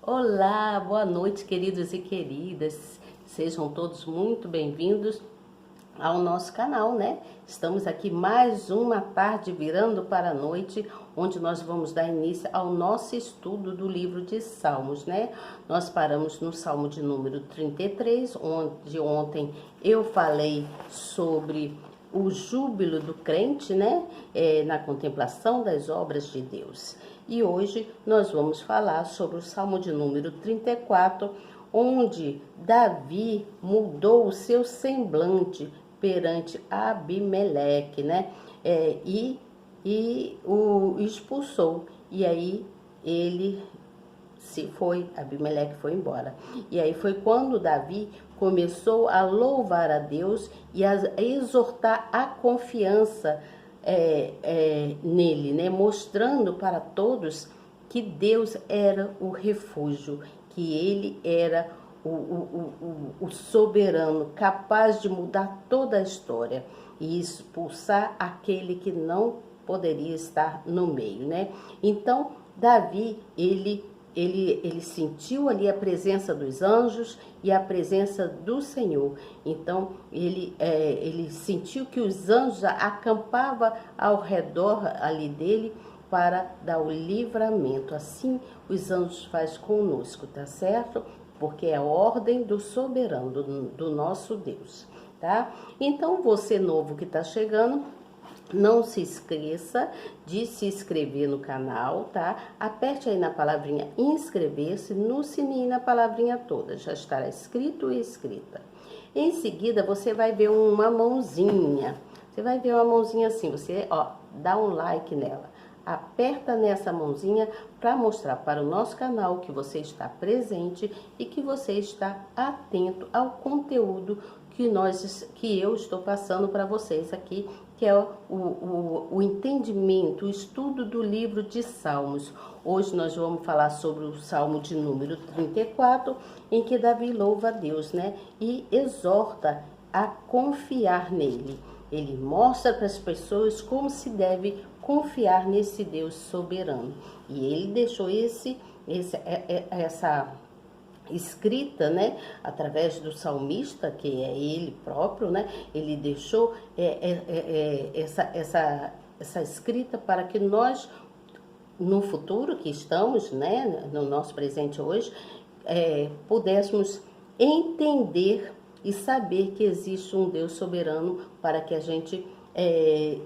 Olá, boa noite, queridos e queridas. Sejam todos muito bem-vindos ao nosso canal, né? Estamos aqui mais uma tarde virando para a noite, onde nós vamos dar início ao nosso estudo do livro de Salmos, né? Nós paramos no Salmo de número 33, onde ontem eu falei sobre o júbilo do crente, né? Na contemplação das obras de Deus. E hoje nós vamos falar sobre o Salmo de número 34, onde Davi mudou o seu semblante perante Abimeleque, né? E o expulsou. E aí ele se foi, Abimeleque foi embora. E aí foi quando Davi começou a louvar a Deus e a exortar a confiança nele, né? Mostrando para todos que Deus era o refúgio, que ele era o soberano, capaz de mudar toda a história e expulsar aquele que não poderia estar no meio, né? Então, Davi, ele sentiu ali a presença dos anjos e a presença do Senhor. Então, ele sentiu que os anjos acampavam ao redor ali dele para dar o livramento. Assim, os anjos fazem conosco, tá certo? Porque é a ordem do soberano, do nosso Deus, tá? Então, você novo que está chegando, não se esqueça de se inscrever no canal, tá? Aperte aí na palavrinha inscrever-se, no sininho na palavrinha toda, já estará escrito e escrita. Em seguida, você vai ver uma mãozinha. Você vai ver uma mãozinha assim, você, dá um like nela. Aperta nessa mãozinha para mostrar para o nosso canal que você está presente e que você está atento ao conteúdo que eu estou passando para vocês aqui, que é o entendimento, o estudo do livro de Salmos. Hoje nós vamos falar sobre o Salmo de número 34, em que Davi louva a Deus, né? E exorta a confiar nele. Ele mostra para as pessoas como se deve confiar nesse Deus soberano. E ele deixou essa escrita, né, através do salmista, que é ele próprio, né, ele deixou essa escrita para que nós, no futuro que estamos, né, no nosso presente hoje, pudéssemos entender e saber que existe um Deus soberano para que a gente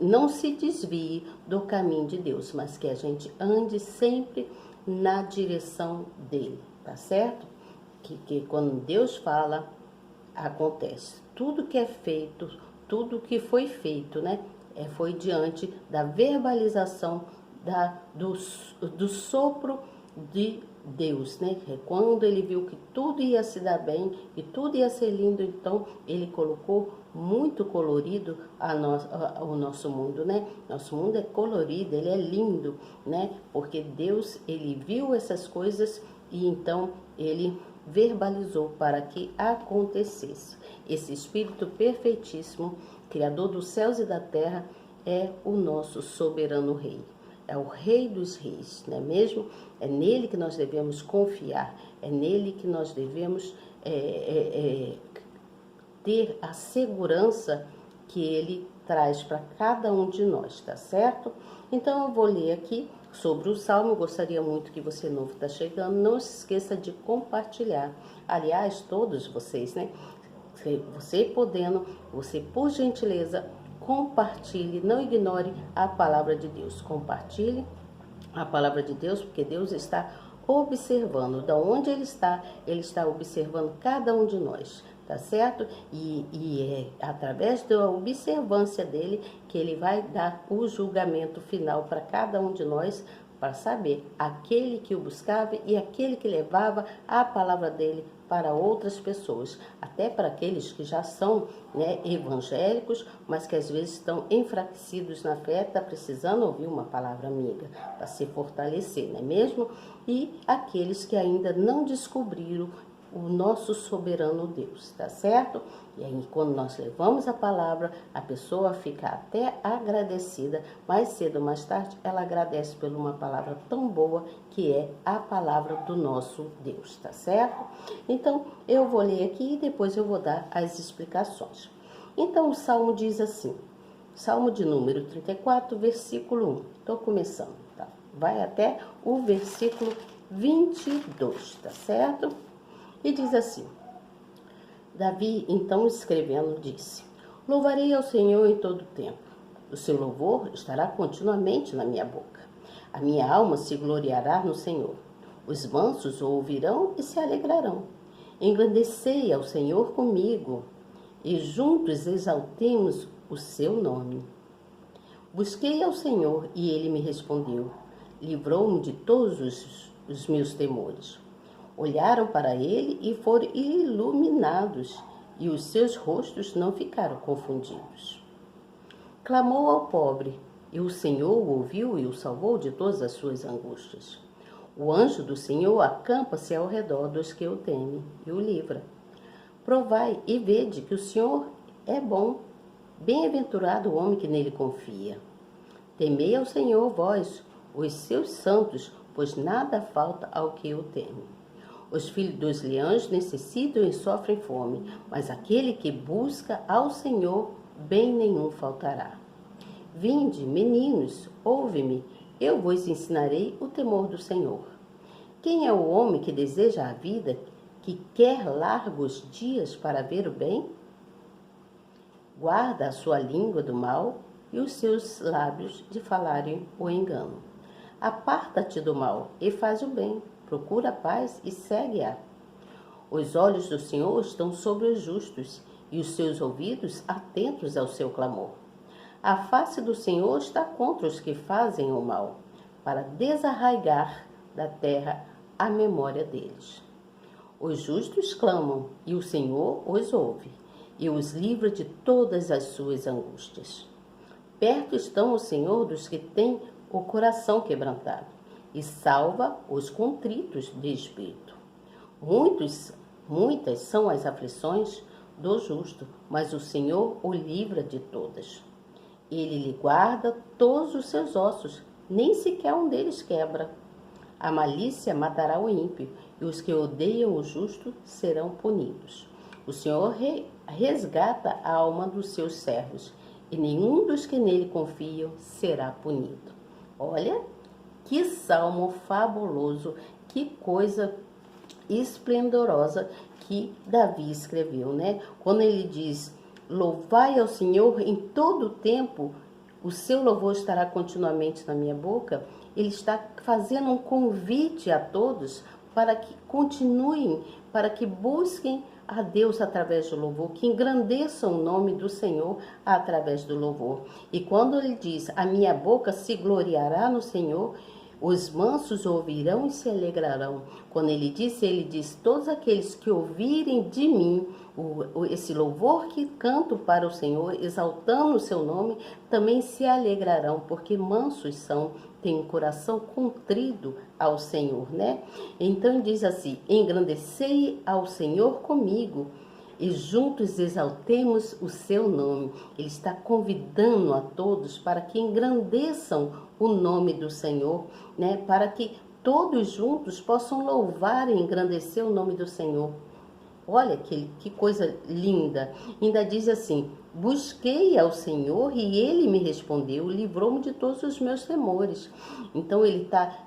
não se desvie do caminho de Deus, mas que a gente ande sempre na direção dele, tá certo? Que quando Deus fala, acontece. Tudo que é feito, tudo que foi feito, né? Foi diante da verbalização do sopro de Deus, né? Quando ele viu que tudo ia se dar bem e tudo ia ser lindo, então ele colocou muito colorido o nosso mundo, né? Nosso mundo é colorido, ele é lindo, né? Porque Deus, ele viu essas coisas e então ele verbalizou para que acontecesse. Esse Espírito perfeitíssimo, Criador dos céus e da terra, é o nosso soberano Rei. É o Rei dos reis, não é mesmo? É nele que nós devemos confiar, é nele que nós devemos ter a segurança que ele traz para cada um de nós, tá certo? Então eu vou ler aqui sobre o Salmo. Eu gostaria muito que você novo está chegando, não se esqueça de compartilhar. Aliás, todos vocês, né? Você podendo, você por gentileza, compartilhe, não ignore a palavra de Deus. Compartilhe a palavra de Deus, porque Deus está observando. Da onde Ele está observando cada um de nós, tá certo? E é através da observância dele que ele vai dar o julgamento final para cada um de nós, para saber aquele que o buscava e aquele que levava a palavra dele para outras pessoas, até para aqueles que já são, né, evangélicos, mas que às vezes estão enfraquecidos na fé, está precisando ouvir uma palavra amiga para se fortalecer, não é mesmo? E aqueles que ainda não descobriram o nosso soberano Deus, tá certo? E aí, quando nós levamos a palavra, a pessoa fica até agradecida. Mais cedo ou mais tarde, ela agradece por uma palavra tão boa que é a palavra do nosso Deus, tá certo? Então, eu vou ler aqui e depois eu vou dar as explicações. Então, o Salmo diz assim, Salmo de número 34, versículo 1. Estou começando, tá? Vai até o versículo 22, tá certo? E diz assim, Davi, então escrevendo, disse, louvarei ao Senhor em todo o tempo. O seu louvor estará continuamente na minha boca. A minha alma se gloriará no Senhor. Os mansos o ouvirão e se alegrarão. Engrandecei ao Senhor comigo, e juntos exaltemos o seu nome. Busquei ao Senhor, e ele me respondeu. Livrou-me de todos os meus temores. Olharam para ele e foram iluminados, e os seus rostos não ficaram confundidos. Clamou ao pobre, e o Senhor o ouviu e o salvou de todas as suas angústias. O anjo do Senhor acampa-se ao redor dos que o temem e o livra. Provai e vede que o Senhor é bom, bem-aventurado o homem que nele confia. Temei ao Senhor, vós, os seus santos, pois nada falta ao que o teme. Os filhos dos leões necessitam e sofrem fome, mas aquele que busca ao Senhor, bem nenhum faltará. Vinde, meninos, ouve-me, eu vos ensinarei o temor do Senhor. Quem é o homem que deseja a vida, que quer largos dias para ver o bem? Guarda a sua língua do mal e os seus lábios de falarem o engano. Aparta-te do mal e faz o bem. Procura a paz e segue-a. Os olhos do Senhor estão sobre os justos e os seus ouvidos atentos ao seu clamor. A face do Senhor está contra os que fazem o mal, para desarraigar da terra a memória deles. Os justos clamam e o Senhor os ouve e os livra de todas as suas angústias. Perto estão o Senhor dos que têm o coração quebrantado e salva os contritos de espírito. Muitas são as aflições do justo, mas o Senhor o livra de todas. Ele lhe guarda todos os seus ossos, nem sequer um deles quebra. A malícia matará o ímpio, e os que odeiam o justo serão punidos. O Senhor resgata a alma dos seus servos, e nenhum dos que nele confiam será punido. Olha, que salmo fabuloso, que coisa esplendorosa que Davi escreveu, né? Quando ele diz, louvai ao Senhor em todo o tempo, o seu louvor estará continuamente na minha boca, ele está fazendo um convite a todos para que continuem, para que busquem a Deus através do louvor, que engrandeçam o nome do Senhor através do louvor. E quando ele diz, a minha boca se gloriará no Senhor, os mansos ouvirão e se alegrarão. Quando ele diz, todos aqueles que ouvirem de mim, esse louvor que canto para o Senhor, exaltando o seu nome, também se alegrarão, porque mansos são, têm um coração contrido ao Senhor, né? Então ele diz assim, engrandecei ao Senhor comigo, e juntos exaltemos o seu nome. Ele está convidando a todos para que engrandeçam o nome do Senhor, né? Para que todos juntos possam louvar e engrandecer o nome do Senhor. Olha que coisa linda. Ainda diz assim, busquei ao Senhor e ele me respondeu, livrou-me de todos os meus temores. Então ele está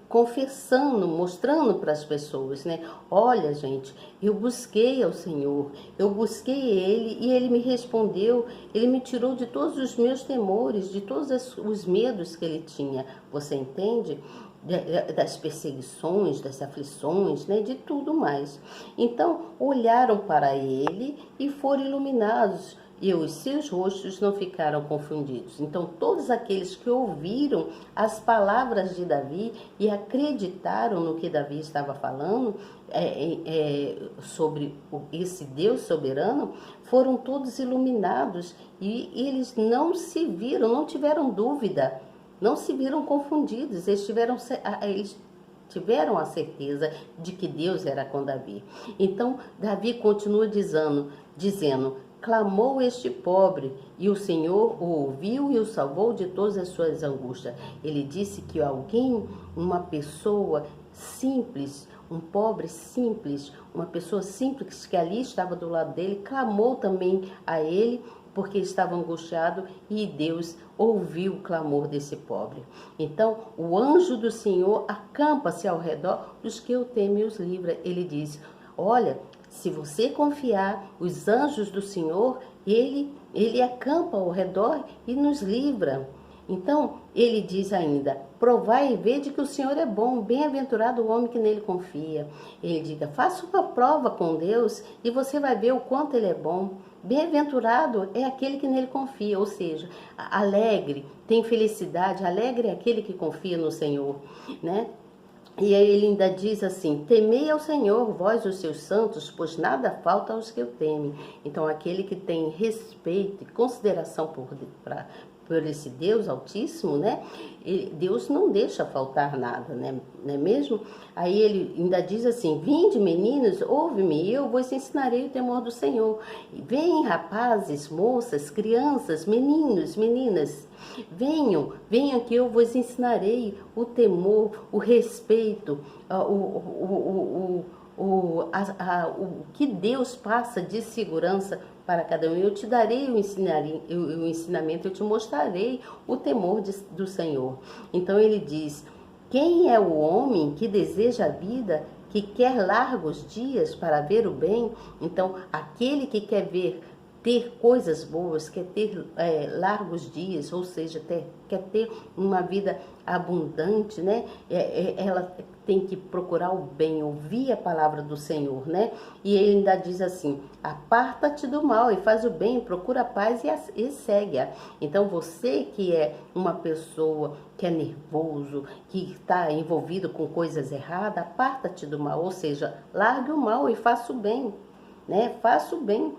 confessando, mostrando para as pessoas, né? Olha, gente, eu busquei ao Senhor, eu busquei Ele e Ele me respondeu, Ele me tirou de todos os meus temores, de todos os medos que Ele tinha. Você entende? Das perseguições, das aflições, né? De tudo mais. Então, olharam para Ele e foram iluminados, e os seus rostos não ficaram confundidos. Então, todos aqueles que ouviram as palavras de Davi e acreditaram no que Davi estava falando sobre esse Deus soberano, foram todos iluminados e eles não se viram, não tiveram dúvida, não se viram confundidos, eles tiveram a certeza de que Deus era com Davi. Então, Davi continua dizendo, clamou este pobre, e o Senhor o ouviu e o salvou de todas as suas angústias. Ele disse que alguém, uma pessoa simples, um pobre simples, uma pessoa simples que ali estava do lado dele, clamou também a ele, porque estava angustiado, e Deus ouviu o clamor desse pobre. Então, o anjo do Senhor acampa-se ao redor dos que o temem e os livra. Ele diz, olha, se você confiar, os anjos do Senhor, ele acampa ao redor e nos livra. Então, ele diz ainda, provai e vede que o Senhor é bom, bem-aventurado o homem que nele confia. Ele diz, faça uma prova com Deus e você vai ver o quanto ele é bom. Bem-aventurado é aquele que nele confia, ou seja, alegre, tem felicidade, alegre é aquele que confia no Senhor, né? E aí ele ainda diz assim, temei ao Senhor, vós os seus santos, pois nada falta aos que o temem. Então aquele que tem respeito e consideração por esse Deus Altíssimo, né? Deus não deixa faltar nada, né? Não é mesmo? Aí ele ainda diz assim, vinde meninos, ouve-me, e eu vos ensinarei o temor do Senhor. Vem rapazes, moças, crianças, meninos, meninas, venham que eu vos ensinarei o temor, o respeito, o que Deus passa de segurança para cada um. Eu te darei o ensinamento, eu te mostrarei o temor do Senhor. Então ele diz, quem é o homem que deseja a vida, que quer largos dias para ver o bem? Então aquele que quer ter coisas boas, quer ter largos dias, ou seja, quer ter uma vida abundante, né? Ela tem que procurar o bem, ouvir a palavra do Senhor, né? E ele ainda diz assim, aparta-te do mal e faz o bem, procura a paz e segue-a. Então você que é uma pessoa que é nervoso, que está envolvido com coisas erradas, aparta-te do mal, ou seja, largue o mal e faça o bem, né? Faça o bem.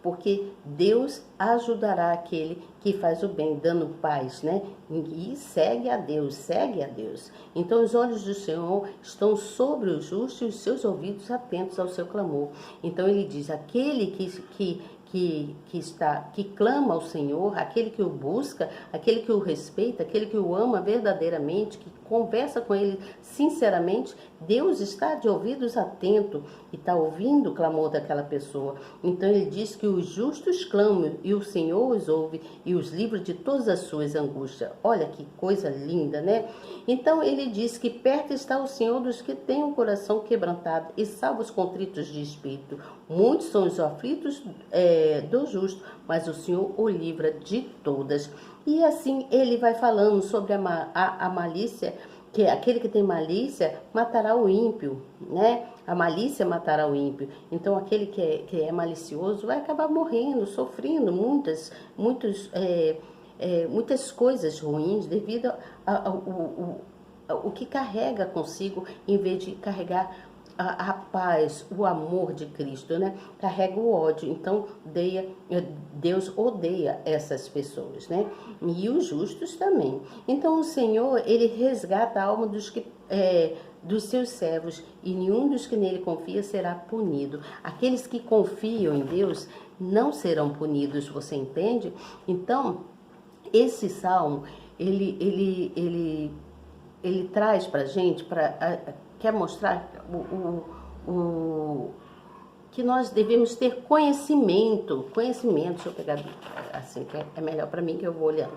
Porque Deus ajudará aquele que faz o bem, dando paz, né? E segue a Deus, segue a Deus. Então os olhos do Senhor estão sobre o justo e os seus ouvidos atentos ao seu clamor. Então ele diz, aquele que clama ao Senhor, aquele que o busca, aquele que o respeita, aquele que o ama verdadeiramente, que conversa com ele sinceramente, Deus está de ouvidos atentos e está ouvindo o clamor daquela pessoa. Então ele diz que os justos clamam e o Senhor os ouve e os livra de todas as suas angústias. Olha que coisa linda, né? Então ele diz que perto está o Senhor dos que têm o coração quebrantado e salva os contritos de espírito. Muitos são os aflitos do justo, mas o Senhor o livra de todas. E assim ele vai falando sobre a malícia, que aquele que tem malícia matará o ímpio, né? A malícia matará o ímpio. Então aquele que é malicioso vai acabar morrendo, sofrendo muitas coisas ruins devido ao que carrega consigo, em vez de carregar a paz, o amor de Cristo, né? Carrega o ódio. Então Deus odeia essas pessoas, né? E os justos também. Então o Senhor, ele resgata a alma dos seus servos, e nenhum dos que nele confia será punido. Aqueles que confiam em Deus não serão punidos, você entende? Então esse salmo ele traz para a gente, quer mostrar que nós devemos ter conhecimento, deixa eu pegar assim, que é melhor para mim, que eu vou olhando.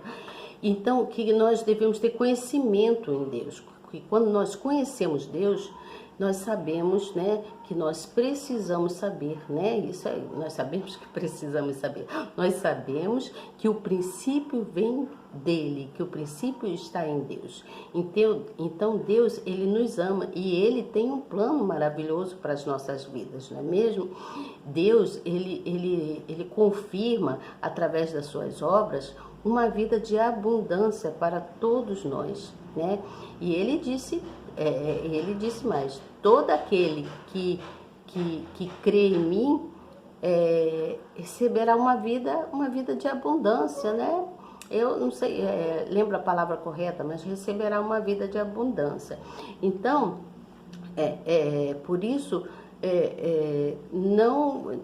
Então, que nós devemos ter conhecimento em Deus, que quando nós conhecemos Deus, nós sabemos, né, que nós precisamos saber, né, isso aí, nós sabemos que precisamos saber, nós sabemos que o princípio vem dele, que o princípio está em Deus. Então Deus, ele nos ama e ele tem um plano maravilhoso para as nossas vidas, não é mesmo? Deus, ele confirma através das suas obras uma vida de abundância para todos nós, né? E ele disse mais, todo aquele que crê em mim receberá uma vida de abundância, né? eu não sei, lembro a palavra correta, mas receberá uma vida de abundância. Então, por isso, não,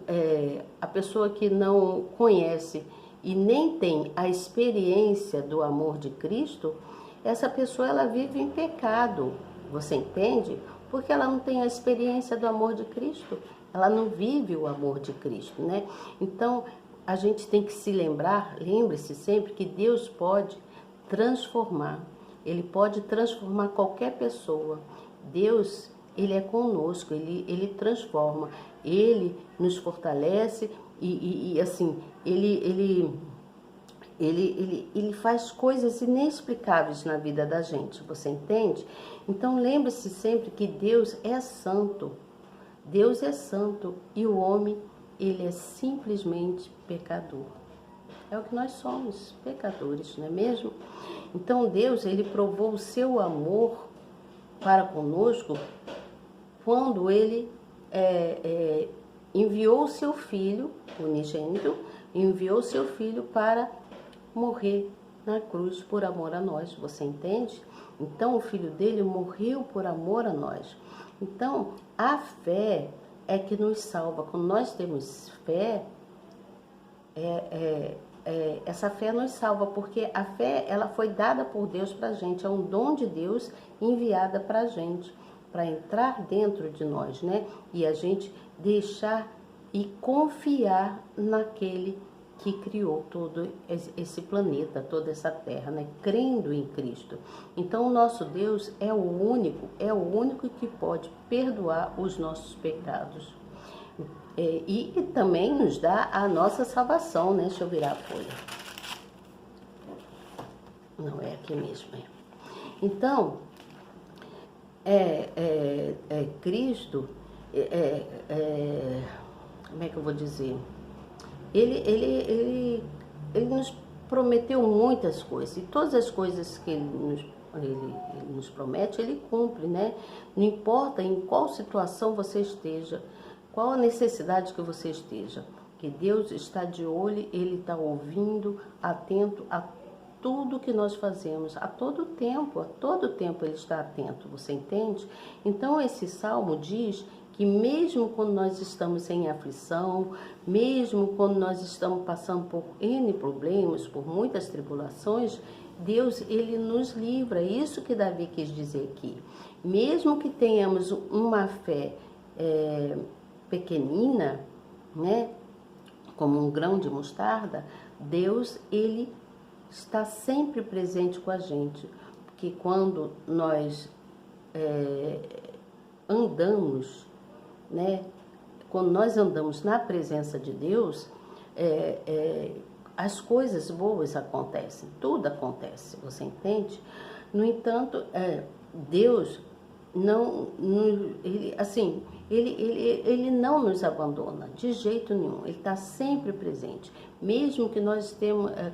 a pessoa que não conhece e nem tem a experiência do amor de Cristo, essa pessoa ela vive em pecado, você entende? Porque ela não tem a experiência do amor de Cristo, ela não vive o amor de Cristo, né? Então, a gente tem que se lembrar, lembre-se sempre que Deus pode transformar, Ele pode transformar qualquer pessoa. Deus, Ele é conosco, Ele transforma, Ele nos fortalece e assim, ele faz coisas inexplicáveis na vida da gente, você entende? Então lembre-se sempre que Deus é santo. Deus é santo e o homem, ele é simplesmente pecador. É o que nós somos, pecadores, não é mesmo? Então Deus, ele provou o seu amor para conosco quando ele enviou o seu filho, unigênito, enviou o seu filho para morrer na cruz por amor a nós, você entende? Então o filho dele morreu por amor a nós. Então a fé é que nos salva. Quando nós temos fé, essa fé nos salva, porque a fé ela foi dada por Deus para a gente, é um dom de Deus enviada para a gente, para entrar dentro de nós, né? E a gente deixar e confiar naquele que criou todo esse planeta, toda essa terra, né? Crendo em Cristo. Então o nosso Deus é o único que pode perdoar os nossos pecados. E também nos dá a nossa salvação, né? Deixa eu virar a folha. Não, é aqui mesmo. Então, Cristo, como é que eu vou dizer? Ele nos prometeu muitas coisas, e todas as coisas que ele nos promete, ele cumpre, né? Não importa em qual situação você esteja, qual a necessidade que você esteja, que Deus está de olho, Ele está ouvindo, atento a tudo que nós fazemos, a todo tempo Ele está atento, você entende? Então esse salmo diz que mesmo quando nós estamos em aflição, mesmo quando nós estamos passando por N problemas, por muitas tribulações, Deus, Ele nos livra. É isso que Davi quis dizer aqui. Mesmo que tenhamos uma fé pequenina, né, como um grão de mostarda, Deus, Ele está sempre presente com a gente. Porque quando nós andamos, né, quando nós andamos na presença de Deus, as coisas boas acontecem, tudo acontece, você entende? No entanto, Deus ele não nos abandona de jeito nenhum, ele está sempre presente, mesmo que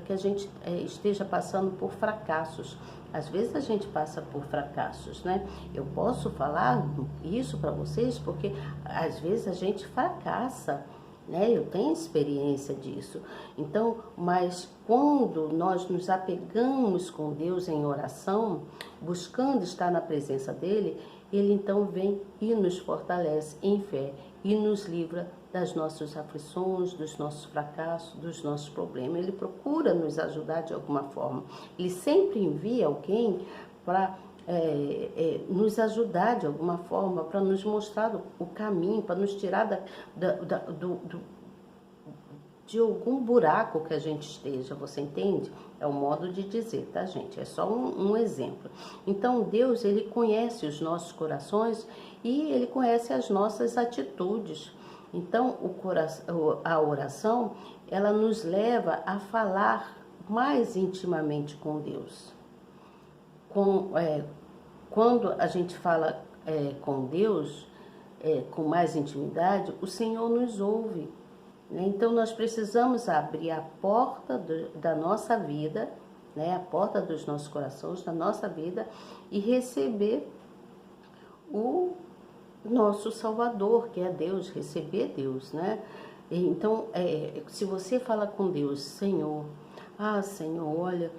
que a gente esteja passando por fracassos. Às vezes a gente passa por fracassos, né? Eu posso falar isso para vocês porque às vezes a gente fracassa, né? Eu tenho experiência disso. Então, mas quando nós nos apegamos com Deus em oração, buscando estar na presença dele, ele então vem e nos fortalece em fé e nos livra das nossas aflições, dos nossos fracassos, dos nossos problemas. Ele procura nos ajudar de alguma forma. Ele sempre envia alguém para nos ajudar de alguma forma, para nos mostrar o caminho, para nos tirar de algum buraco que a gente esteja, você entende? É o modo de dizer, tá, gente? É só um exemplo. Então, Deus, Ele conhece os nossos corações e Ele conhece as nossas atitudes. Então, a oração, ela nos leva a falar mais intimamente com Deus. Quando a gente fala com Deus, com mais intimidade, o Senhor nos ouve. Então, nós precisamos abrir a porta da nossa vida, né, a porta dos nossos corações, da nossa vida, e receber o nosso Salvador, que é Deus, receber Deus, né? Então, se você fala com Deus, Senhor, Ah, Senhor, olha,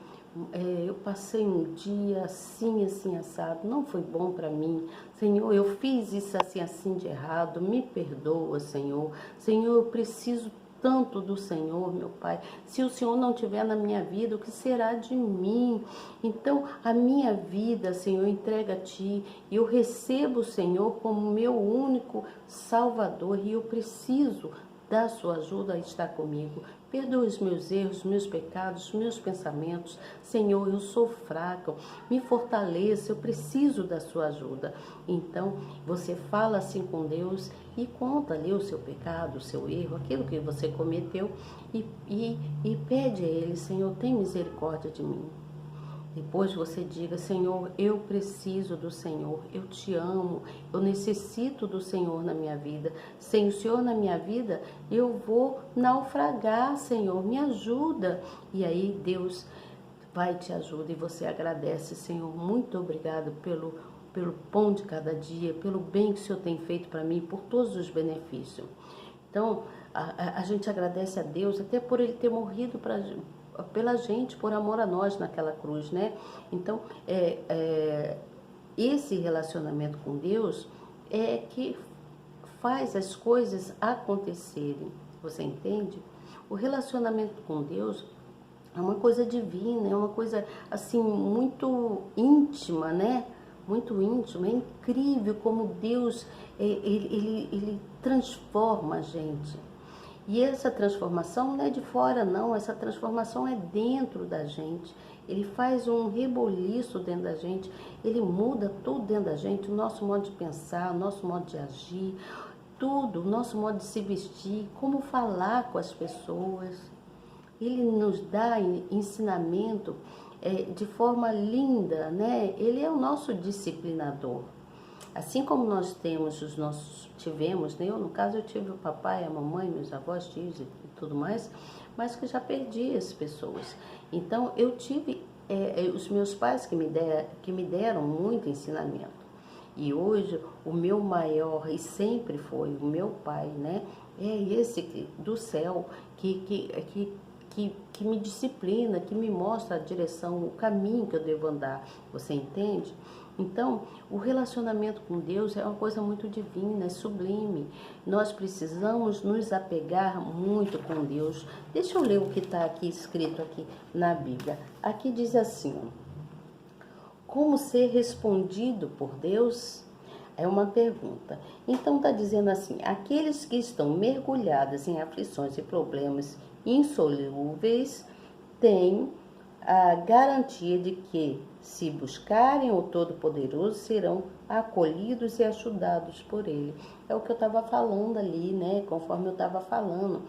eu passei um dia assim, assim, assado, não foi bom para mim. Senhor, eu fiz isso assim, assim de errado, me perdoa, Senhor. Senhor, eu preciso tanto do Senhor, meu Pai. Se o Senhor não estiver na minha vida, o que será de mim? Então, a minha vida, Senhor, entrega a Ti. E eu recebo o Senhor como meu único Salvador e eu preciso da sua ajuda a estar comigo. Perdoa os meus erros, meus pecados, meus pensamentos. Senhor, eu sou fraca. Me fortaleça, eu preciso da sua ajuda. Então, você fala assim com Deus e conta ali o seu pecado, o seu erro, aquilo que você cometeu e pede a Ele, Senhor, tem misericórdia de mim. Depois você diga, Senhor, eu preciso do Senhor, eu te amo, eu necessito do Senhor na minha vida. Sem o Senhor na minha vida, eu vou naufragar, Senhor, me ajuda. E aí Deus vai te ajudar e você agradece, Senhor, muito obrigado pelo pão de cada dia, pelo bem que o Senhor tem feito para mim, por todos os benefícios. Então, a gente agradece a Deus até por Ele ter morrido pela gente, por amor a nós naquela cruz, né? Então, esse relacionamento com Deus é que faz as coisas acontecerem, você entende? O relacionamento com Deus é uma coisa divina, é uma coisa assim muito íntima, né? Muito íntima, é incrível como Deus ele transforma a gente. E essa transformação não é de fora, não, essa transformação é dentro da gente. Ele faz um reboliço dentro da gente, ele muda tudo dentro da gente, o nosso modo de pensar, o nosso modo de agir, tudo, o nosso modo de se vestir, como falar com as pessoas. Ele nos dá ensinamento de forma linda, né? Ele é o nosso disciplinador. Assim como nós tivemos, né? Eu, no caso, eu tive o papai, a mamãe, meus avós, tios e tudo mais, mas que já perdi as pessoas. Então, eu tive os meus pais que me deram muito ensinamento. E hoje, o meu maior, e sempre foi o meu pai, né? É esse do céu que me disciplina, que me mostra a direção, o caminho que eu devo andar. Você entende? Então, o relacionamento com Deus é uma coisa muito divina, é sublime. Nós precisamos nos apegar muito com Deus. Deixa eu ler o que está aqui escrito aqui na Bíblia. Aqui diz assim, como ser respondido por Deus? É uma pergunta. Então está dizendo assim, aqueles que estão mergulhados em aflições e problemas insolúveis têm a garantia de que, se buscarem o Todo-Poderoso, serão acolhidos e ajudados por Ele. É o que eu estava falando ali, né? Conforme eu estava falando.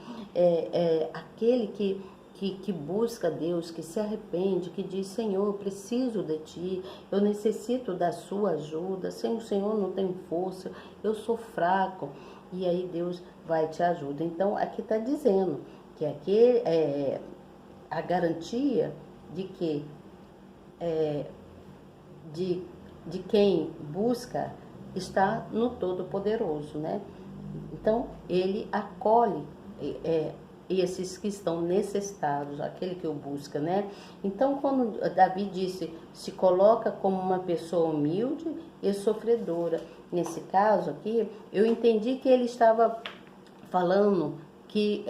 Aquele que busca Deus, que se arrepende, que diz, Senhor, eu preciso de Ti, eu necessito da Sua ajuda, sem o Senhor não tenho força, eu sou fraco, e aí Deus vai te ajudar. Então, aqui está dizendo que aqui é a garantia de que de quem busca está no Todo-Poderoso, né? Então, ele acolhe esses que estão necessitados, aquele que o busca, né? Então, quando Davi disse, se coloca como uma pessoa humilde e sofredora. Nesse caso aqui, eu entendi que ele estava falando que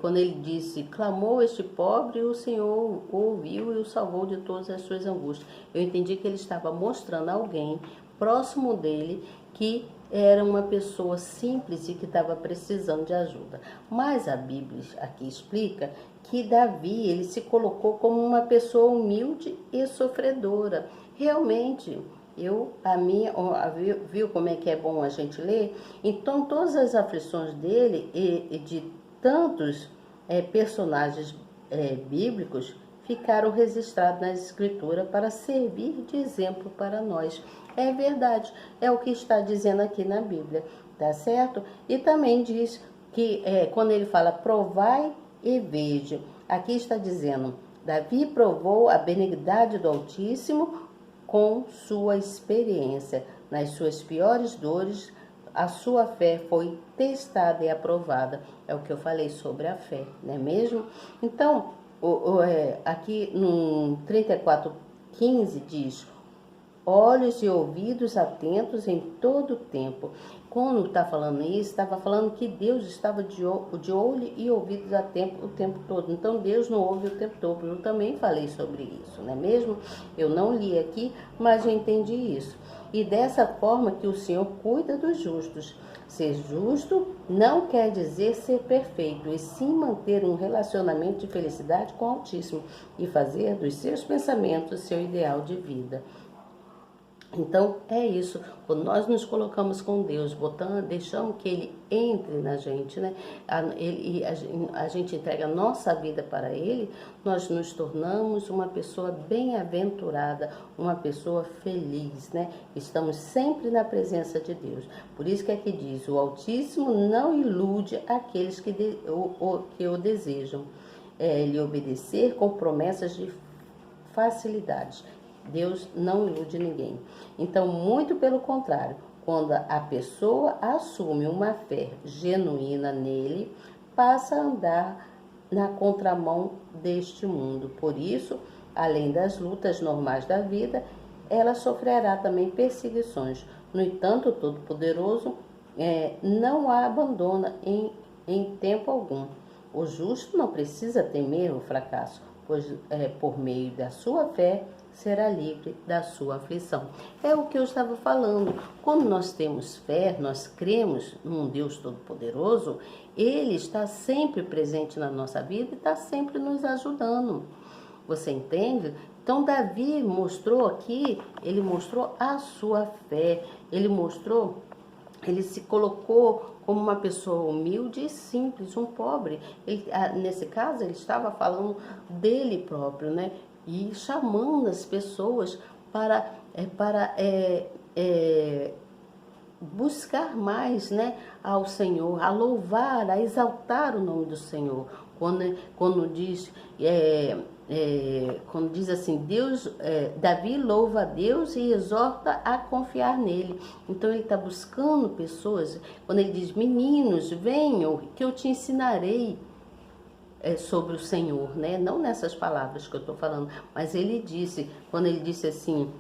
quando ele disse, clamou este pobre, o Senhor o ouviu e o salvou de todas as suas angústias. Eu entendi que ele estava mostrando a alguém próximo dele que era uma pessoa simples e que estava precisando de ajuda. Mas a Bíblia aqui explica que Davi, ele se colocou como uma pessoa humilde e sofredora. Realmente, viu como é que é bom a gente ler? Então, todas as aflições dele e de tantos personagens bíblicos ficaram registrados na Escritura para servir de exemplo para nós. É verdade, é o que está dizendo aqui na Bíblia, tá certo? E também diz que quando ele fala provai e veja, aqui está dizendo, Davi provou a benignidade do Altíssimo com sua experiência. Nas suas piores dores, a sua fé foi testada e aprovada. É o que eu falei sobre a fé, não é mesmo? Então, aqui no 34:15 diz: olhos e ouvidos atentos em todo o tempo. Quando está falando isso, estava falando que Deus estava de olho e ouvidos atentos o tempo todo. Então Deus não ouve o tempo todo. Eu também falei sobre isso, não é mesmo? Eu não li aqui, mas eu entendi isso. E dessa forma que o Senhor cuida dos justos. Ser justo não quer dizer ser perfeito, e sim manter um relacionamento de felicidade com o Altíssimo e fazer dos seus pensamentos seu ideal de vida. Então é isso, quando nós nos colocamos com Deus, deixamos que Ele entre na gente, né? A gente entrega a nossa vida para Ele, nós nos tornamos uma pessoa bem-aventurada, uma pessoa feliz, né? Estamos sempre na presença de Deus. Por isso que aqui diz: o Altíssimo não ilude aqueles que o desejam, lhe obedecer com promessas de facilidade. Deus não ilude ninguém. Então, muito pelo contrário, quando a pessoa assume uma fé genuína nele, passa a andar na contramão deste mundo. Por isso, além das lutas normais da vida, ela sofrerá também perseguições. No entanto, o Todo-Poderoso não a abandona em tempo algum. O justo não precisa temer o fracasso, pois por meio da sua fé será livre da sua aflição. É o que eu estava falando. Quando nós temos fé, nós cremos num Deus Todo-Poderoso, Ele está sempre presente na nossa vida e está sempre nos ajudando. Você entende? Então Davi mostrou aqui, ele mostrou a sua fé, ele se colocou como uma pessoa humilde e simples, um pobre. Nesse caso, ele estava falando dele próprio, né? E chamando as pessoas para buscar mais, né, ao Senhor, a louvar, a exaltar o nome do Senhor. Quando diz assim, Davi louva a Deus e exorta a confiar nele. Então ele está buscando pessoas. Quando ele diz: meninos, venham que eu te ensinarei sobre o Senhor, né? Não nessas palavras que eu estou falando, mas ele disse, quando ele disse assim: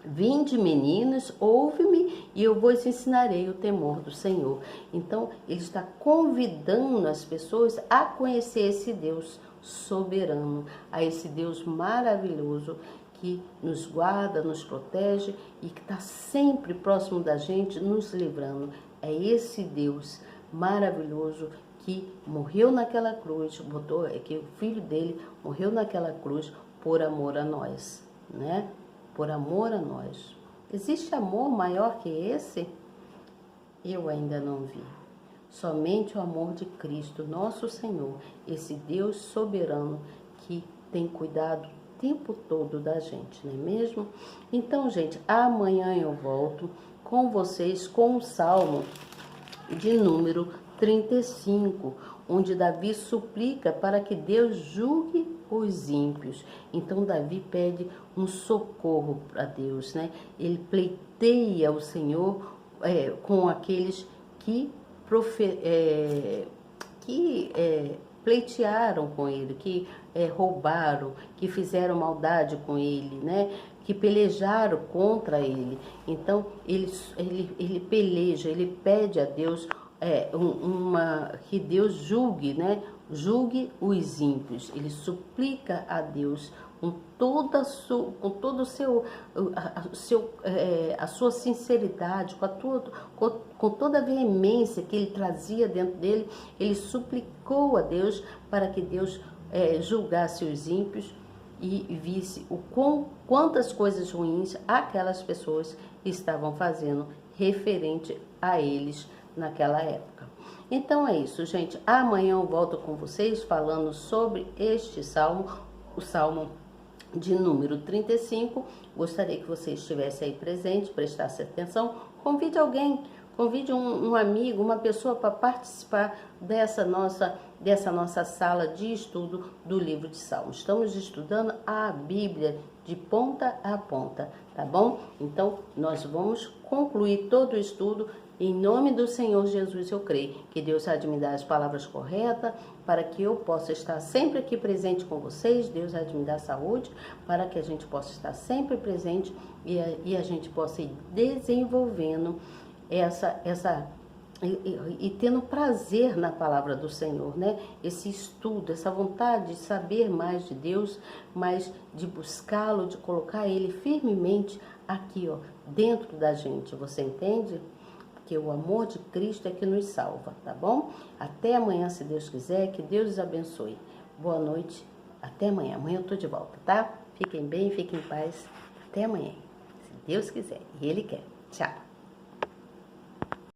vinde, meninos, ouve-me e eu vos ensinarei o temor do Senhor. Então ele está convidando as pessoas a conhecer esse Deus soberano, a esse Deus maravilhoso que nos guarda, nos protege e que está sempre próximo da gente, nos livrando. É esse Deus maravilhoso que morreu naquela cruz, que o filho dele morreu naquela cruz por amor a nós, né? Por amor a nós. Existe amor maior que esse? Eu ainda não vi. Somente o amor de Cristo, nosso Senhor, esse Deus soberano que tem cuidado o tempo todo da gente, não é mesmo? Então, gente, amanhã eu volto com vocês com o Salmo de número 35, onde Davi suplica para que Deus julgue os ímpios. Então Davi pede um socorro para Deus, né? Ele pleiteia o Senhor com aqueles que pleitearam com ele, que roubaram, que fizeram maldade com ele, né? Que pelejaram contra ele. Então ele peleja, ele pede a Deus que Deus julgue, né? Julgue os ímpios. Ele suplica a Deus com toda a sua sinceridade, com toda a veemência que ele trazia dentro dele. Ele suplicou a Deus para que Deus julgasse os ímpios e visse quantas coisas ruins aquelas pessoas estavam fazendo referente a eles naquela época. Então é isso, gente. Amanhã eu volto com vocês falando sobre este salmo, o salmo de número 35. Gostaria que você estivesse aí presente, prestasse atenção. Convide alguém, convide um amigo, uma pessoa para participar dessa nossa sala de estudo do livro de Salmos. Estamos estudando a Bíblia de ponta a ponta, tá bom? Então, nós vamos concluir todo o estudo. Em nome do Senhor Jesus, eu creio que Deus há de me dar as palavras corretas para que eu possa estar sempre aqui presente com vocês. Deus há de me dar saúde para que a gente possa estar sempre presente e a gente possa ir desenvolvendo e tendo prazer na palavra do Senhor, né? Esse estudo, essa vontade de saber mais de Deus, mas de buscá-lo, de colocar ele firmemente aqui, ó, dentro da gente. Você entende? Porque o amor de Cristo é que nos salva, tá bom? Até amanhã, se Deus quiser, que Deus os abençoe. Boa noite, até amanhã. Amanhã eu tô de volta, tá? Fiquem bem, fiquem em paz. Até amanhã, se Deus quiser e Ele quer. Tchau.